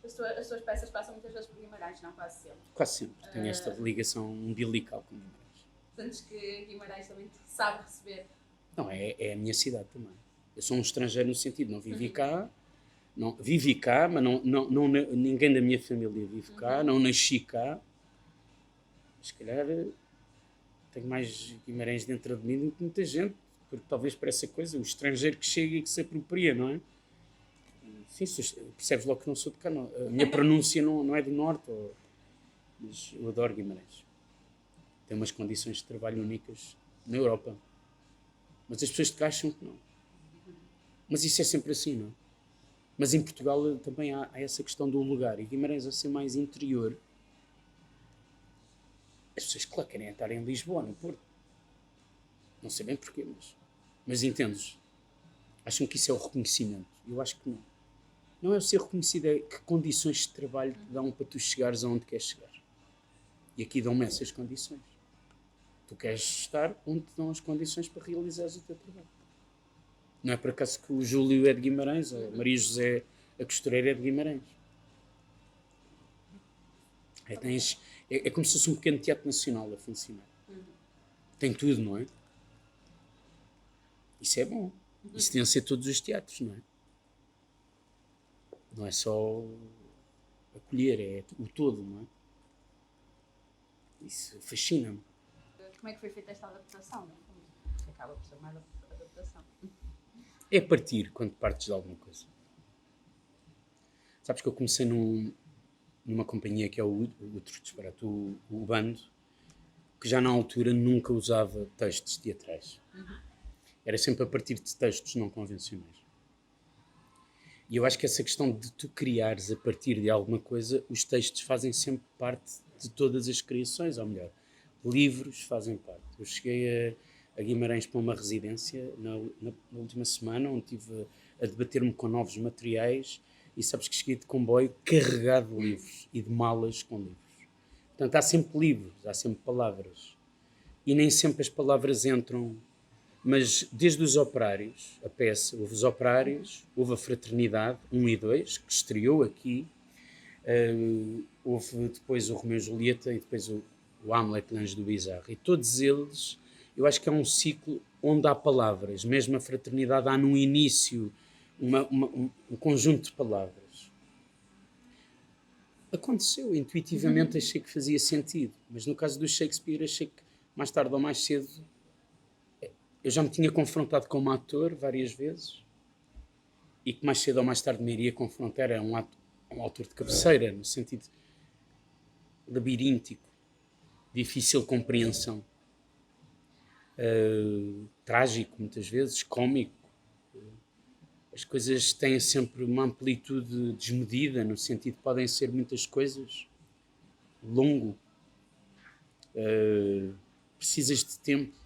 As tuas peças passam muitas vezes por Guimarães, não quase sempre. Quase sempre. Tenho esta ligação umbilical com Guimarães. Sentes que Guimarães também te sabe receber? Não, é a minha cidade também. Eu sou um estrangeiro no sentido, não vivi cá, vivi cá, mas ninguém da minha família vive cá, não nasci cá. Se calhar tenho mais Guimarães dentro de mim do que muita gente, porque talvez para essa coisa, o estrangeiro que chega e que se apropria, não é? Sim, percebes logo que não sou de cá, não. A minha pronúncia não é do norte, mas eu adoro Guimarães. Tem umas condições de trabalho únicas na Europa. Mas as pessoas de cá acham que não. Mas isso é sempre assim, não é? Mas em Portugal também há essa questão do lugar. E Guimarães, a ser mais interior, as pessoas, claro, querem estar em Lisboa, no Porto. Não sei bem porquê, mas entendes? Acham que isso é o reconhecimento. Eu acho que não. Não é o ser reconhecido, é que condições de trabalho te dão para tu chegares aonde queres chegar. E aqui dão-me essas condições. Tu queres estar onde te dão as condições para realizares o teu trabalho. Não é por acaso que o Júlio é de Guimarães, a Maria José, a costureira, é de Guimarães. É como se fosse um pequeno teatro nacional a funcionar. Tem tudo, não é? Isso é bom. Isso deviam ser todos os teatros, não é? Não é só acolher, é o todo, não é? Isso fascina-me. Como é que foi feita esta adaptação? Não? Acaba por ser uma adaptação. É partir quando partes de alguma coisa. Sabes que eu comecei numa companhia que é o Bando, que já na altura nunca usava textos teatrais. Era sempre a partir de textos não convencionais. E eu acho que essa questão de tu criares a partir de alguma coisa, os textos fazem sempre parte de todas as criações, ou melhor, livros fazem parte. Eu cheguei a Guimarães para uma residência na última semana, onde estive a debater-me com novos materiais, e sabes que cheguei de comboio carregado de livros e de malas com livros. Portanto, há sempre livros, há sempre palavras. E nem sempre as palavras entram. Mas desde os Operários, a peça, houve os Operários, houve a Fraternidade 1 e 2, que estreou aqui, houve depois o Romeu e Julieta e depois o Hamlet, L'Ange do Bizarro. E todos eles, eu acho que é um ciclo onde há palavras. Mesmo a Fraternidade há no início um conjunto de palavras. Aconteceu, intuitivamente achei que fazia sentido. Mas no caso do Shakespeare, achei que mais tarde ou mais cedo eu já me tinha confrontado com um ator várias vezes e que mais cedo ou mais tarde me iria confrontar a um autor de cabeceira, no sentido labiríntico, difícil de compreensão, trágico muitas vezes, cómico. As coisas têm sempre uma amplitude desmedida, no sentido que podem ser muitas coisas, longo, precisas de tempo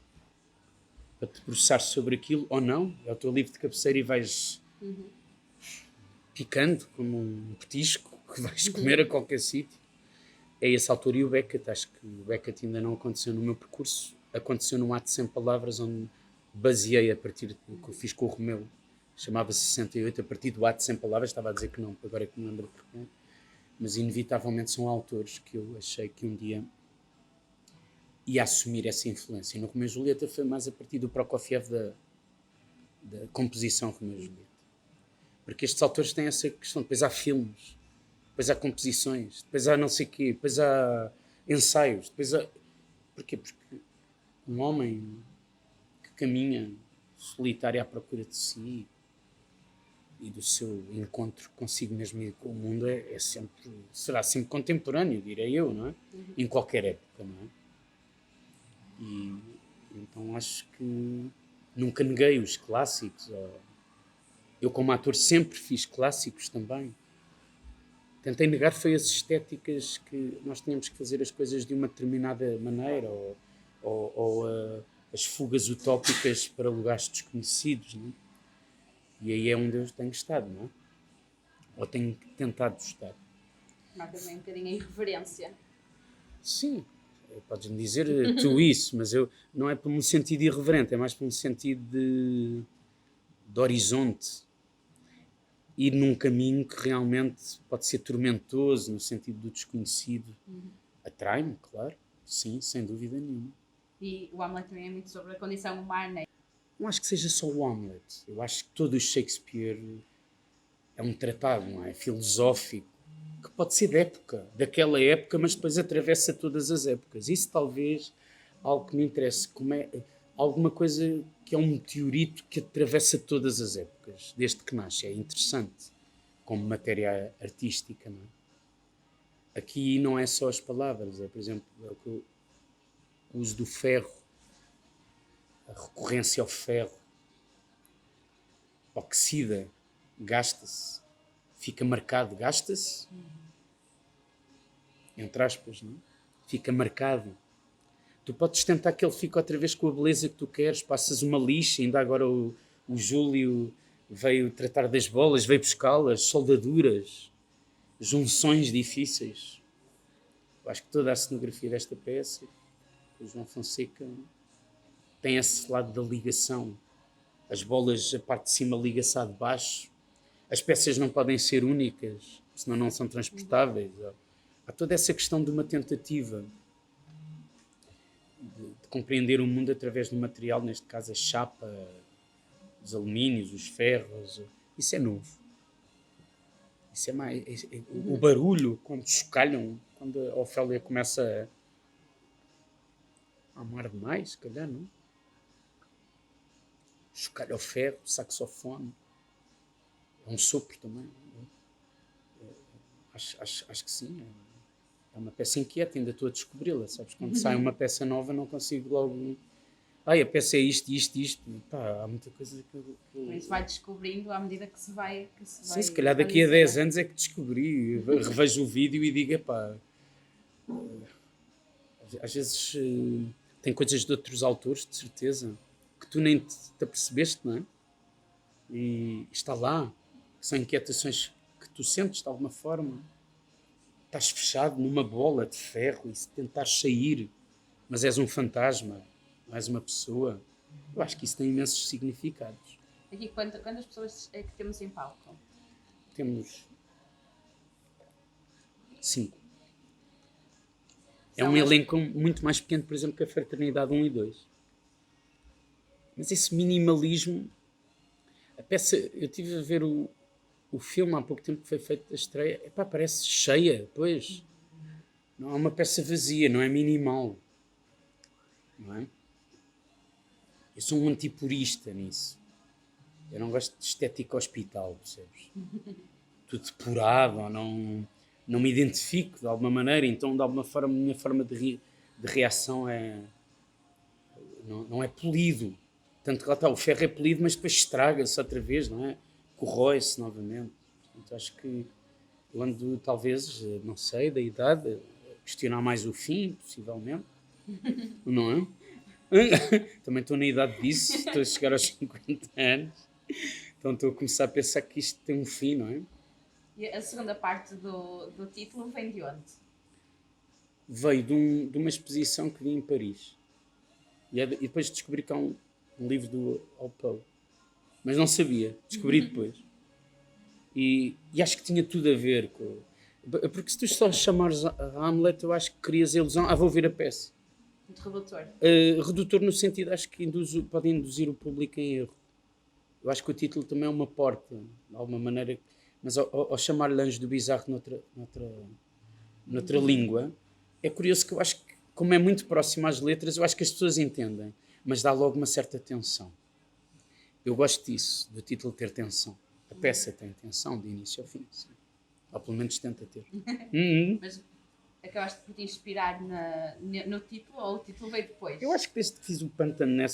para te processar sobre aquilo, ou não. É o teu livro de cabeceira e vais picando como um petisco que vais comer a qualquer sítio. É esse autor e o Beckett. Acho que o Beckett ainda não aconteceu no meu percurso. Aconteceu num ato sem palavras, onde baseei a partir do que eu fiz com o Romeu. Chamava-se 68, a partir do ato sem palavras. Estava a dizer que não, agora é que me lembro porquê. Mas inevitavelmente são autores que eu achei que um dia e a assumir essa influência. E no Romeu e Julieta foi mais a partir do Prokofiev da composição Romeu e Julieta. Porque estes autores têm essa questão. Depois há filmes, depois há composições, depois há não sei o quê, depois há ensaios, depois há... Porquê? Porque um homem que caminha solitário à procura de si e do seu encontro consigo mesmo e com o mundo será sempre contemporâneo, direi eu, não é? Em qualquer época, não é? E então acho que nunca neguei os clássicos. Eu como ator sempre fiz clássicos também. Tentei negar foi as estéticas que nós tínhamos que fazer as coisas de uma determinada maneira ou as fugas utópicas para lugares desconhecidos, não é? E aí é onde eu tenho estado, não é? Ou tenho tentado estar. Mas também um bocadinho a irreverência. Sim. Podes-me dizer tu isso, mas eu não é por um sentido irreverente, é mais por um sentido de horizonte. ir num caminho que realmente pode ser tormentoso, no sentido do desconhecido. Atrai-me, claro, sim, sem dúvida nenhuma. E o Hamlet também é muito sobre a condição humana. Não acho que seja só o Hamlet. Eu acho que todo o Shakespeare é um tratado, não é? Filosófico, que pode ser de época, daquela época, mas depois atravessa todas as épocas. Isso talvez algo que me interesse, como é alguma coisa que é um meteorito que atravessa todas as épocas, desde que nasce. É interessante, como matéria artística, não é? Aqui não é só as palavras, é, por exemplo, o uso do ferro, a recorrência ao ferro, oxida, gasta-se, fica marcado, gasta-se, entre aspas, não é? Fica marcado. Tu podes tentar que ele fique outra vez com a beleza que tu queres, passas uma lixa, ainda agora o Júlio veio tratar das bolas, veio buscá-las, soldaduras, junções difíceis. Eu acho que toda a cenografia desta peça, o João Fonseca, tem esse lado da ligação. As bolas, a parte de cima liga-se à de baixo. As peças não podem ser únicas, senão não são transportáveis. Há toda essa questão de uma tentativa de compreender o mundo através do material, neste caso a chapa, os alumínios, os ferros. Isso é novo. Isso é mais... O barulho, quando chocalham, quando a Ofélia começa a amar demais, se calhar, não? Chocalha o ferro, o saxofone. É um sopro também. Acho que sim. É uma peça inquieta, ainda estou a descobri-la, sabes? Quando sai uma peça nova não consigo logo... a peça é isto. Pá, há muita coisa que eu... Isso vai descobrindo à medida que se vai... Sim, se calhar daqui a 10 anos é que descobri. Revejo o vídeo e digo, pá... Às vezes tem coisas de outros autores, de certeza, que tu nem te apercebeste, não é? E está lá. São inquietações que tu sentes de alguma forma. Estás fechado numa bola de ferro e se tentares sair, mas és um fantasma, não és uma pessoa. Eu acho que isso tem imensos significados. Aqui, quantas pessoas é que temos em palco? Temos 5. É um elenco muito mais pequeno, por exemplo, que a Fraternidade 1 e 2. Mas esse minimalismo... A peça... Eu estive a ver o filme há pouco tempo que foi feito da estreia. Epá, parece cheia, pois. Não é uma peça vazia, não é minimal. Não é? Eu sou um antipurista nisso. Eu não gosto de estética hospital, percebes? Tudo depurado, não me identifico de alguma maneira, então de alguma forma a minha forma de reação é... Não é polido. Tanto que lá está, o ferro é polido, mas depois estraga-se outra vez, não é? Corrói-se novamente. Portanto, acho que eu ando, talvez, não sei, da idade, a questionar mais o fim, possivelmente. Não é? Também estou na idade disso, estou a chegar aos 50 anos. Então estou a começar a pensar que isto tem um fim, não é? E a segunda parte do título vem de onde? Veio de uma exposição que vi em Paris. E depois descobri que há um livro do Alpo. Mas não sabia. Descobri depois. E acho que tinha tudo a ver com... Porque se tu só chamares a Hamlet, eu acho que crias a ilusão. Vou ver a peça. Muito redutor. Redutor no sentido, acho que pode induzir o público em erro. Eu acho que o título também é uma porta, de alguma maneira. Mas ao chamar-lhe Anjo do Bizarro noutra língua, é curioso que eu acho que, como é muito próximo às letras, eu acho que as pessoas entendem, mas dá logo uma certa tensão. Eu gosto disso, do título ter tensão. A peça tem tensão, de início ao fim. Sim. Ou pelo menos tenta ter. Mas acabaste por te inspirar no título, ou o título veio depois? Eu acho que desde que fiz o Pântano em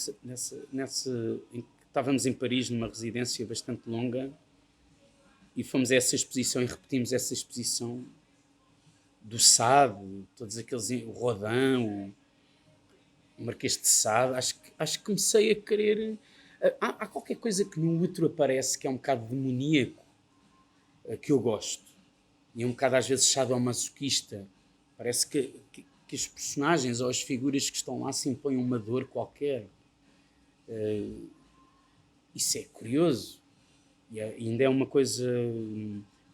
que estávamos em Paris, numa residência bastante longa, e fomos a essa exposição e repetimos essa exposição do Sade, todos aqueles, o Rodin, o Marquês de Sade, acho que comecei a querer... Há qualquer coisa que no outro aparece que é um bocado demoníaco, que eu gosto. E é um bocado às vezes sadomasoquista. Parece que os personagens ou as figuras que estão lá se impõem uma dor qualquer. Isso é curioso. ainda é uma coisa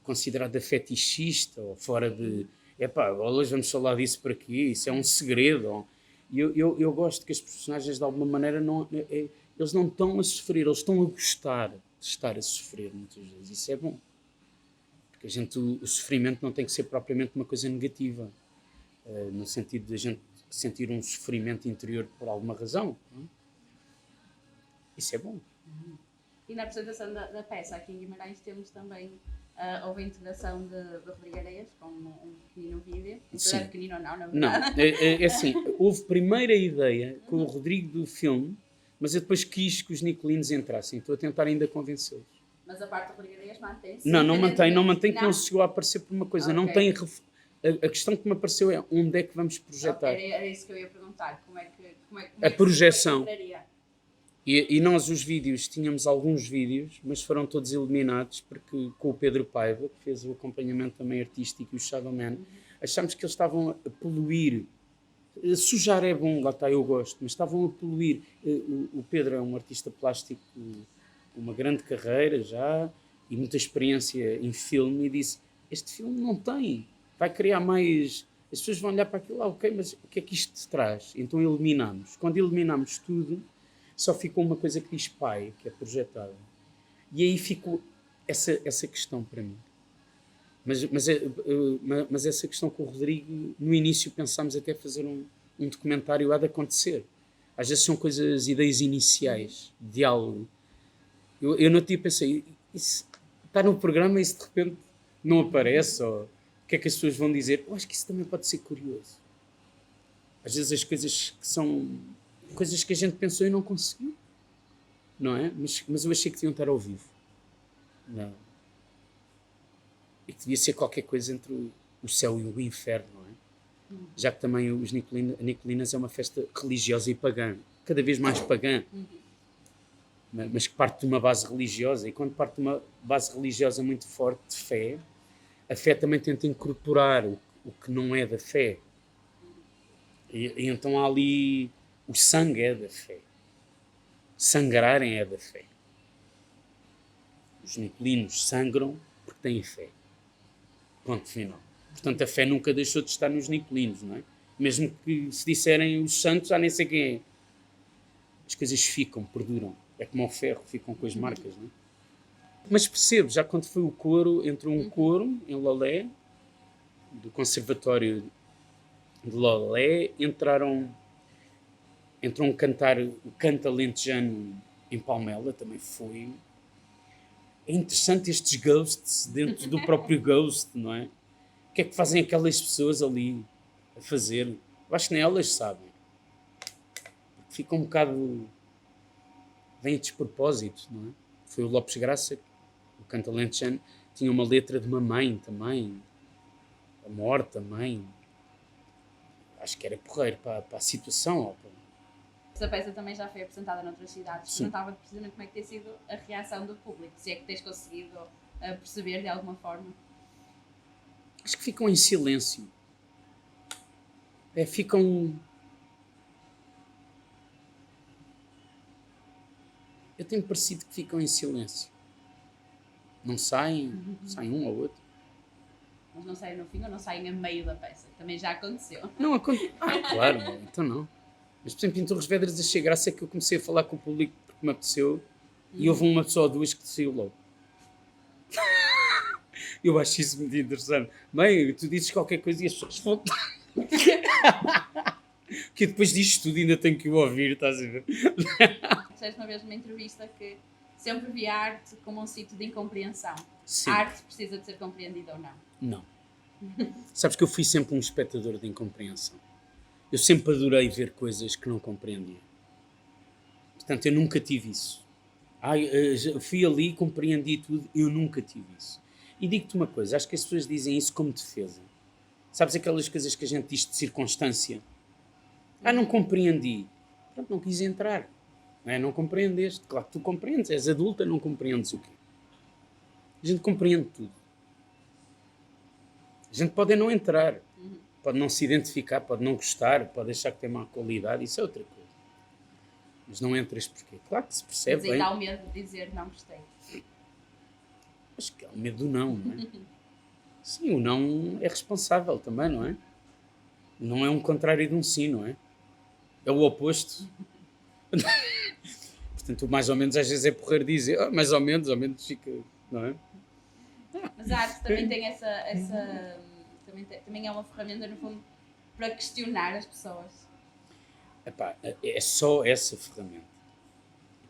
considerada fetichista ou fora de. Epá, hoje vamos falar disso por aqui, isso é um segredo. E eu gosto que as personagens, de alguma maneira, eles não estão a sofrer, eles estão a gostar de estar a sofrer, muitas vezes. Isso é bom. Porque o sofrimento não tem que ser propriamente uma coisa negativa, no sentido de a gente sentir um sofrimento interior por alguma razão. Não é? Isso é bom. E na apresentação da peça aqui em Guimarães temos também, houve a integração de Rodrigo Areias com um pequenino vídeo. Não é pequenino ou não, na verdade. Não, é assim, houve primeiro a ideia com o Rodrigo do filme, mas eu depois quis que os Nicolinos entrassem. Estou a tentar ainda convencê-los. Mas a parte do Rodrigo Areias mantém-se? Não mantém, que não se chegou a aparecer por uma coisa. Okay. Não tem... A questão que me apareceu é onde é que vamos projetar. Okay, era isso que eu ia perguntar. Como é que a projeção. E nós, os vídeos, tínhamos alguns vídeos, mas foram todos eliminados porque com o Pedro Paiva, que fez o acompanhamento também artístico, e o Shadowman, achámos que eles estavam a poluir. Sujar é bom, lá está, eu gosto, mas estavam a poluir. O Pedro é um artista plástico com uma grande carreira já e muita experiência em filme, e disse, este filme não tem, vai criar mais... As pessoas vão olhar para aquilo, ok, mas o que é que isto te traz? Então eliminamos. Quando eliminamos tudo, só ficou uma coisa que diz pai, que é projetada. E aí ficou essa questão para mim. Mas essa questão com o Rodrigo, no início pensámos até fazer um documentário há de acontecer. Às vezes são coisas, ideias iniciais, diálogo. Eu no dia pensei, isso está no programa e isso de repente não aparece, ou o que é que as pessoas vão dizer? Eu acho que isso também pode ser curioso. Às vezes as coisas que são... coisas que a gente pensou e não conseguiu, não é? Mas eu achei que deviam estar ao vivo. Não. E que devia ser qualquer coisa entre o céu e o inferno, não é? Já que também a Nicolinas é uma festa religiosa e pagã, cada vez mais pagã, mas que parte de uma base religiosa, e quando parte de uma base religiosa muito forte de fé, a fé também tenta incorporar o que não é da fé. E então há ali... O sangue é da fé. Sangrarem é da fé. Os Nicolinos sangram porque têm fé. Ponto final. Portanto, a fé nunca deixou de estar nos Nicolinos, não é? Mesmo que se disserem os santos, nem sei quem é. As coisas ficam, perduram. É como ao ferro, ficam com as marcas, não é? Mas percebo, já quando foi o coro, entrou um coro em Lolé, do Conservatório de Lolé, entrou um cantar, o canto alentejano em Palmela, também foi. É interessante estes ghosts dentro do próprio ghost, não é? O que é que fazem aquelas pessoas ali a fazer? Eu acho que nem elas sabem. Porque fica um bocado... vem a despropósito, não é? Foi o Lopes Graça, o canto alentejano, tinha uma letra de uma mãe também. A morte, a mãe. Acho que era porreiro para a situação, ou para... Essa peça também já foi apresentada noutras cidades. Perguntava precisamente como é que tem sido a reação do público, se é que tens conseguido perceber de alguma forma. Acho que ficam em silêncio. Ficam... Eu tenho parecido que ficam em silêncio. Não saem, saem um ou outro. Mas não saem no fim ou não saem a meio da peça? Também já aconteceu. Não aconteceu. Claro, então não. Mas, por exemplo, em Torres Vedras achei graça que eu comecei a falar com o público porque me apeteceu e houve uma pessoa ou duas que saiu logo. Eu acho isso muito interessante. Bem, tu dizes qualquer coisa e as pessoas vão... que depois disto tudo ainda tenho que o ouvir, estás a ver? Disseste uma vez numa entrevista que sempre vi a arte como um sítio de incompreensão. Sim. A arte precisa de ser compreendida ou não? Não. Sabes que eu fui sempre um espectador de incompreensão. Eu sempre adorei ver coisas que não compreendia. Portanto, eu nunca tive isso. Eu fui ali e compreendi tudo. Eu nunca tive isso. E digo-te uma coisa, acho que as pessoas dizem isso como defesa. Sabes aquelas coisas que a gente diz de circunstância? Não compreendi. Pronto, não quis entrar. Não compreendeste. Claro que tu compreendes. És adulta, não compreendes o quê? A gente compreende tudo. A gente pode não entrar. Pode não se identificar, pode não gostar, pode achar que tem má qualidade. Isso é outra coisa. Mas não entras porquê? Claro que se percebe. Mas aí dá o medo de dizer não gostei. Acho que é o medo do não, não é? Sim, o não é responsável também, não é? Não é um contrário de um sim, não é? É o oposto. Portanto, o mais ou menos às vezes é porrer dizer, mais ou menos fica, não é? Mas a arte também tem também é uma ferramenta, no fundo, para questionar as pessoas. Epá, é só essa ferramenta.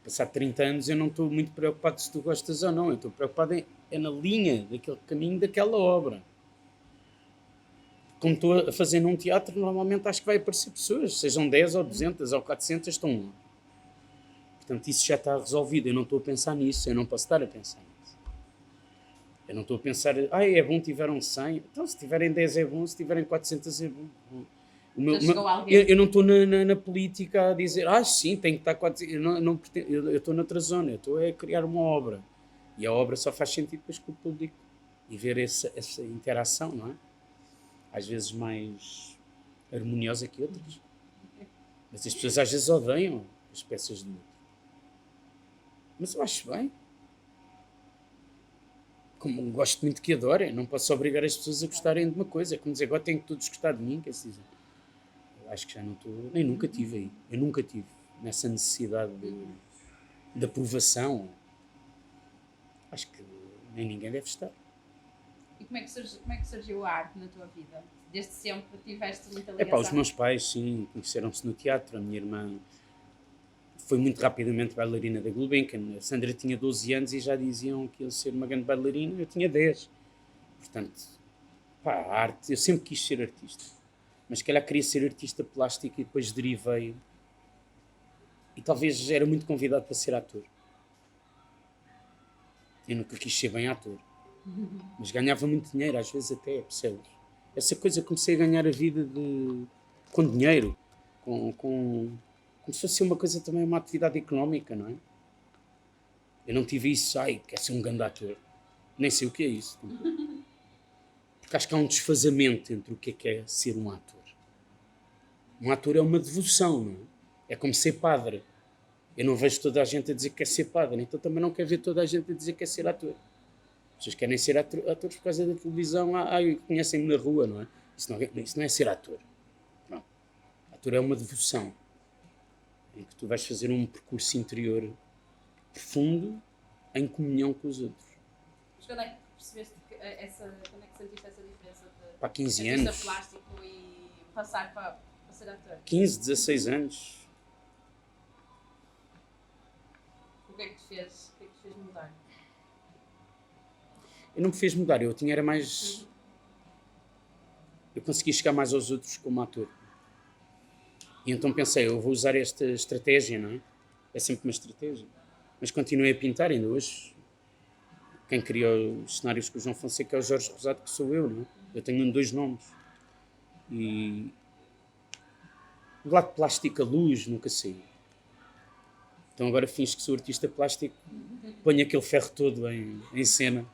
Passar 30 anos eu não estou muito preocupado se tu gostas ou não, eu estou preocupado é na linha daquele caminho daquela obra. Como estou a fazer num teatro, normalmente acho que vai aparecer pessoas, sejam 10 ou 200 ou 400, estão lá. Portanto, isso já está resolvido, eu não estou a pensar nisso, eu não posso estar a pensar nisso. Eu não estou a pensar, é bom, tiveram 100, então se tiverem 10 é bom, se tiverem 400 é bom. Eu não estou na política a dizer, sim, tem que estar 400, eu estou noutra zona, eu estou a criar uma obra. E a obra só faz sentido depois com o público. E ver essa interação, não é? Às vezes mais harmoniosa que outras. Mas as pessoas às vezes odeiam as peças do outro. Mas eu acho bem. Como gosto muito que adorem, não posso obrigar as pessoas a gostarem de uma coisa. É como dizer, agora têm que todos gostar de mim, quer dizer. Acho que já não estou, nem nunca tive aí. Eu nunca tive nessa necessidade de aprovação. Acho que nem ninguém deve estar. E como é que surgiu a arte na tua vida? Desde sempre tiveste muita ligação? Os meus pais, sim, conheceram-se no teatro. A minha irmã foi muito rapidamente bailarina da Gulbenkian. A Sandra tinha 12 anos e já diziam que ia ser uma grande bailarina. Eu tinha 10. Portanto, a arte, eu sempre quis ser artista. Mas se calhar queria ser artista plástico e depois derivei. E talvez era muito convidado para ser ator. Eu nunca quis ser bem ator. Mas ganhava muito dinheiro, às vezes até, percebes? Essa coisa, comecei a ganhar a vida com dinheiro. Como se fosse uma coisa também, uma atividade económica, não é? Eu não tive isso, quer ser um grande ator. Nem sei o que é isso. Porque acho que há um desfazamento entre o que é ser um ator. Um ator é uma devoção, não é? É como ser padre. Eu não vejo toda a gente a dizer que quer ser padre, então também não quero ver toda a gente a dizer que quer ser ator. As pessoas querem ser atores por causa da televisão, conhecem-me na rua, não é? Isso não é ser ator. Não. Ator é uma devoção, em que tu vais fazer um percurso interior profundo, em comunhão com os outros. Mas quando é que percebeste quando é que sentiste essa diferença de Para 15 anos. plástico e passar para ser ator? 15, 16 anos. O que é que te fez mudar? Eu não me fez mudar, eu tinha era mais... Eu consegui chegar mais aos outros como ator. E então pensei, eu vou usar esta estratégia, não é? É sempre uma estratégia. Mas continuei a pintar ainda hoje. Quem criou os cenários com o João Fonseca é o Jorge Rosado, que sou eu, não é? Eu tenho 2 nomes. E do lado de plástico a luz nunca saiu. Então agora finjo que sou artista plástico, ponho aquele ferro todo em cena.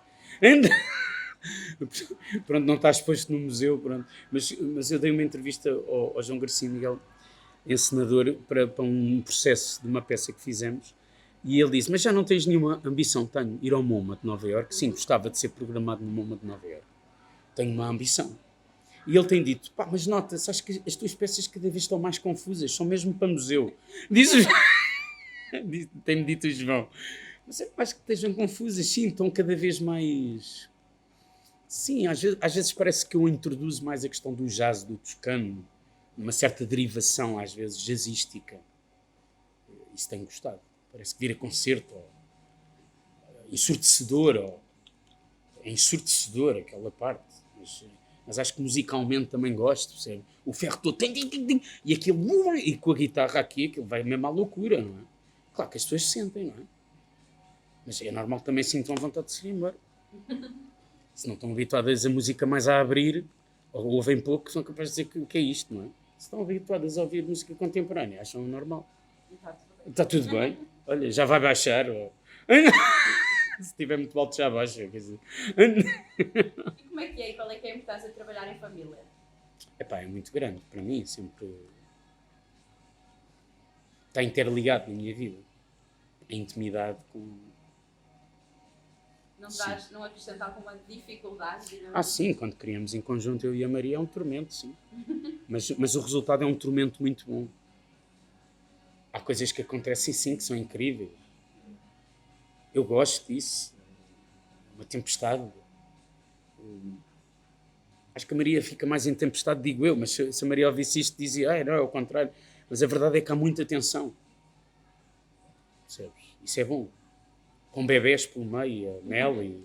Pronto, não está exposto no museu, pronto. Mas eu dei uma entrevista ao João Garcia Miguel, encenador, para um processo de uma peça que fizemos, e ele disse, mas já não tens nenhuma ambição? Tenho, ir ao MoMA de Nova Iorque. Sim, gostava de ser programado no MoMA de Nova Iorque. Tenho uma ambição. E ele tem dito, mas nota-se, acho que as tuas peças cada vez estão mais confusas, são mesmo para museu. Tem-me dito o João. Mas eu acho que estejam confusas, sim, estão cada vez mais... Sim, às vezes parece que eu introduzo mais a questão do jazz, do toscano, uma certa derivação, às vezes, jazzística. Isso tem gostado. Parece que vira concerto, ensurdecedor, é ensurdecedor aquela parte. Mas acho que musicalmente também gosto, percebe? O ferro todo, e aquilo, e com a guitarra aqui, aquilo vai mesmo à loucura, não é? Claro que as pessoas sentem, não é? Mas é normal que também sintam vontade de se ir embora. Se não estão habituadas a música mais a abrir, ou ouvem pouco, são capazes de dizer que é isto, não é? Se estão habituadas a ouvir música contemporânea, acham normal. Está tudo bem. Olha, já vai baixar. Se estiver muito alto, já baixa. Quer dizer. E como é que é? E qual é que é a importância de trabalhar em família? É muito grande. Para mim, sempre... Está interligado na minha vida. A intimidade Não, Sim. traz, não acrescenta alguma dificuldade, digamos Ah, sim, quando criamos em conjunto eu e a Maria é um tormento, sim. Mas o resultado é um tormento muito bom. Há coisas que acontecem sim que são incríveis. Eu gosto disso. Uma tempestade. Acho que a Maria fica mais em tempestade, digo eu, mas se a Maria ouvisse isto dizia, não, é o contrário. Mas a verdade é que há muita tensão. Percebes? Isso é bom. Com bebés pelo meio, a Mel e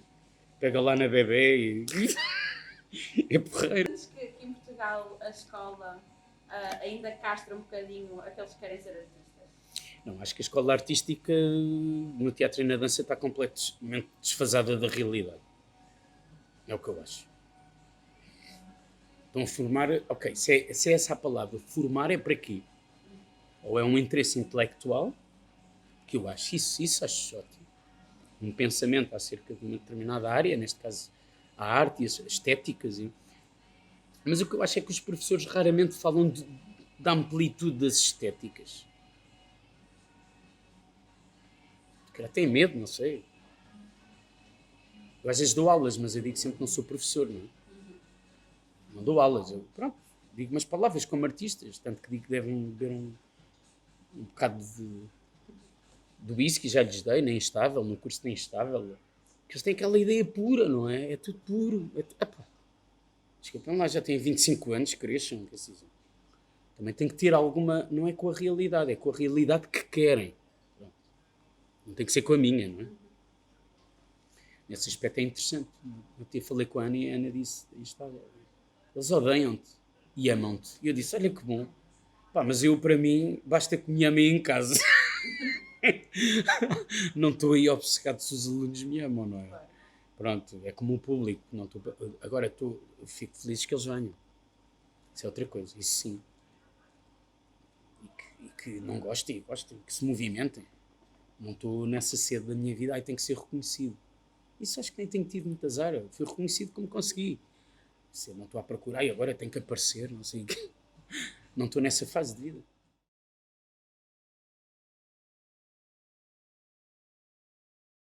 pega lá na bebê e é porreiro. Antes que em Portugal a escola ainda castra um bocadinho aqueles que querem ser artistas. Não, acho que a escola artística no teatro e na dança está completamente desfasada da realidade. É o que eu acho. Estão a formar. Ok, se é essa a palavra, formar é para quê? Ou é um interesse intelectual, que eu acho isso acho ótimo. Um pensamento acerca de uma determinada área, neste caso a arte e as estéticas. Mas o que eu acho é que os professores raramente falam da amplitude das estéticas. Porque têm medo, não sei. Eu às vezes dou aulas, mas eu digo sempre que não sou professor, não é? Não dou aulas, eu, pronto, digo umas palavras como artistas, tanto que digo que devem beber um bocado de whisky, já lhes dei, nem instável, no curso nem instável, que eles têm aquela ideia pura, não é? É tudo puro. Desculpem lá, já têm 25 anos, cresçam, que assim, também tem que ter alguma, não é com a realidade, é com a realidade que querem. Pronto. Não tem que ser com a minha, não é? Nesse aspecto é interessante. Eu até falei com a Ana e a Ana disse, eles odeiam-te e amam-te. E eu disse, olha que bom. Pá, mas eu, para mim, basta que me amem em casa. Não estou aí obcecado se os alunos me amam, não é? Pronto, é como o público. Não estou, agora eu fico feliz que eles venham. Isso é outra coisa, isso sim. E que não gostem, que se movimentem. Não estou nessa sede da minha vida, tem que ser reconhecido. Isso acho que nem tenho tido muita azar. Fui reconhecido como consegui. Se eu não estou à procura, agora tenho que aparecer, não sei o quê. Não estou nessa fase de vida.